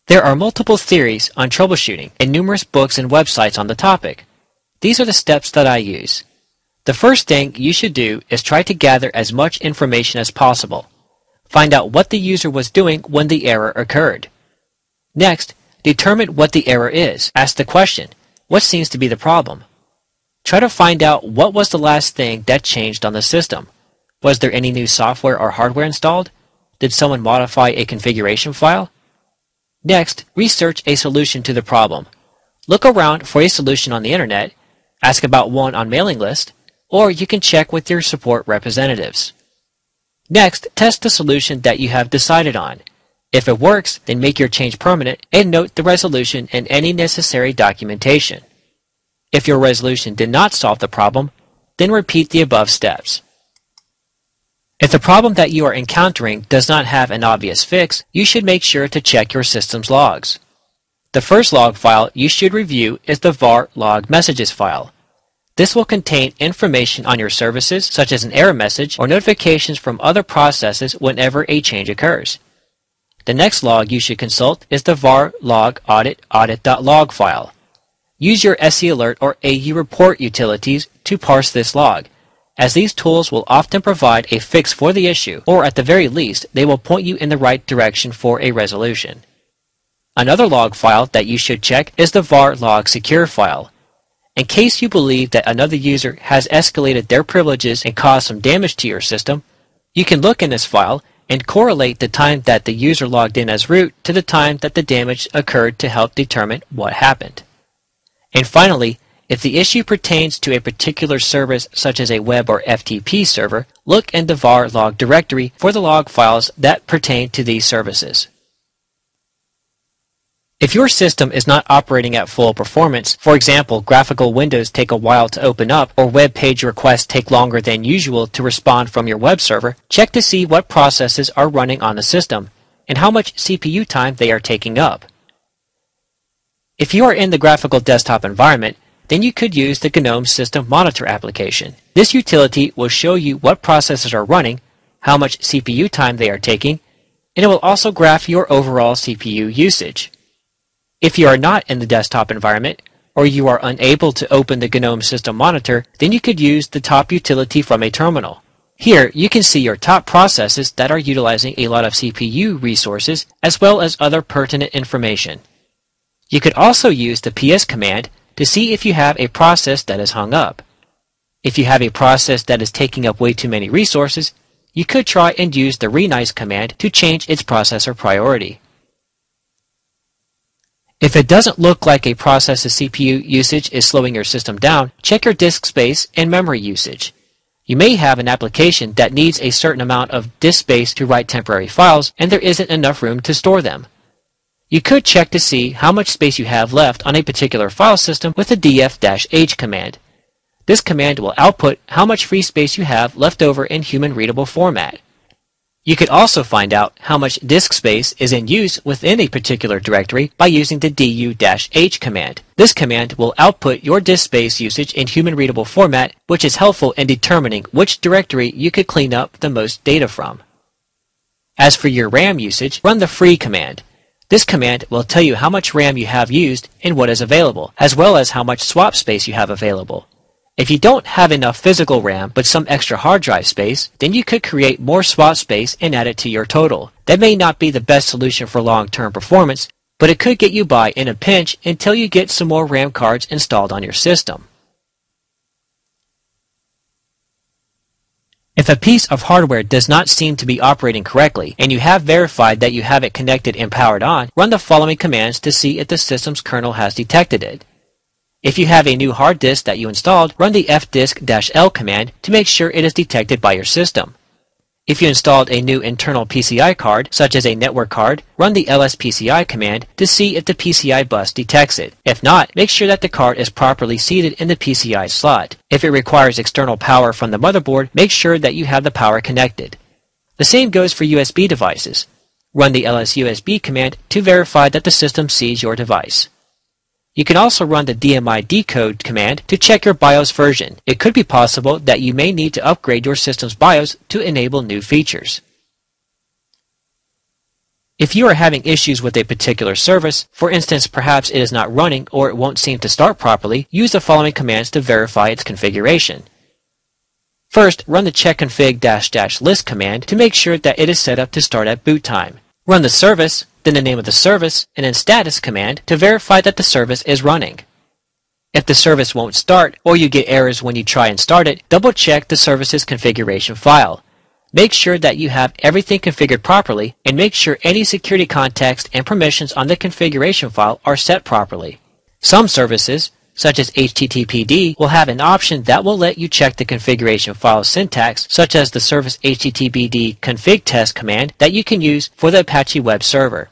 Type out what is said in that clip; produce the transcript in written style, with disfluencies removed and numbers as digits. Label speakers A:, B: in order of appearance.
A: There are multiple theories on troubleshooting and numerous books and websites on the topic. These are the steps that I use. The first thing you should do is try to gather as much information as possible. Find out what the user was doing when the error occurred. Next, determine what the error is. Ask the question, what seems to be the problem? Try to find out what was the last thing that changed on the system. Was there any new software or hardware installed? Did someone modify a configuration file? Next, research a solution to the problem. Look around for a solution on the internet, ask about one on mailing list, or you can check with your support representatives. Next, test the solution that you have decided on. If it works, then make your change permanent and note the resolution and any necessary documentation. If your resolution did not solve the problem, then repeat the above steps. If the problem that you are encountering does not have an obvious fix, you should make sure to check your system's logs. The first log file you should review is the var log messages file. This will contain information on your services, such as an error message or notifications from other processes whenever a change occurs. The next log you should consult is the var log audit.log file. Use your SE Alert or AU Report utilities to parse this log, as these tools will often provide a fix for the issue, or at the very least, they will point you in the right direction for a resolution. Another log file that you should check is the var log secure file. In case you believe that another user has escalated their privileges and caused some damage to your system, you can look in this file and correlate the time that the user logged in as root to the time that the damage occurred to help determine what happened. And finally, if the issue pertains to a particular service such as a web or FTP server, look in the var log directory for the log files that pertain to these services. If your system is not operating at full performance, for example, graphical windows take a while to open up or web page requests take longer than usual to respond from your web server, check to see what processes are running on the system and how much CPU time they are taking up. If you are in the graphical desktop environment, then you could use the GNOME System Monitor application. This utility will show you what processes are running, how much CPU time they are taking, and it will also graph your overall CPU usage. If you are not in the desktop environment, or you are unable to open the GNOME System Monitor, then you could use the top utility from a terminal. Here, you can see your top processes that are utilizing a lot of CPU resources, as well as other pertinent information. You could also use the ps command to see if you have a process that is hung up. If you have a process that is taking up way too many resources, you could try and use the renice command to change its processor priority. If it doesn't look like a process's CPU usage is slowing your system down, check your disk space and memory usage. You may have an application that needs a certain amount of disk space to write temporary files, and there isn't enough room to store them. You could check to see how much space you have left on a particular file system with the df-h command. This command will output how much free space you have left over in human-readable format. You could also find out how much disk space is in use within a particular directory by using the du-h command. This command will output your disk space usage in human-readable format, which is helpful in determining which directory you could clean up the most data from. As for your RAM usage, run the free command. This command will tell you how much RAM you have used and what is available, as well as how much swap space you have available. If you don't have enough physical RAM but some extra hard drive space, then you could create more swap space and add it to your total. That may not be the best solution for long-term performance, but it could get you by in a pinch until you get some more RAM cards installed on your system. If a piece of hardware does not seem to be operating correctly, and you have verified that you have it connected and powered on, run the following commands to see if the system's kernel has detected it. If you have a new hard disk that you installed, run the fdisk-l command to make sure it is detected by your system. If you installed a new internal PCI card, such as a network card, run the lspci command to see if the PCI bus detects it. If not, make sure that the card is properly seated in the PCI slot. If it requires external power from the motherboard, make sure that you have the power connected. The same goes for USB devices. Run the lsusb command to verify that the system sees your device. You can also run the DMI decode command to check your BIOS version. It could be possible that you may need to upgrade your system's BIOS to enable new features. If you are having issues with a particular service, for instance perhaps it is not running or it won't seem to start properly, use the following commands to verify its configuration. First, run the check config --list command to make sure that it is set up to start at boot time. Run the service, then the name of the service, and then status command to verify that the service is running. If the service won't start or you get errors when you try and start it, double check the service's configuration file. Make sure that you have everything configured properly and make sure any security context and permissions on the configuration file are set properly. Some services, such as HTTPD, will have an option that will let you check the configuration file syntax, such as the service HTTPD config test command that you can use for the Apache web server.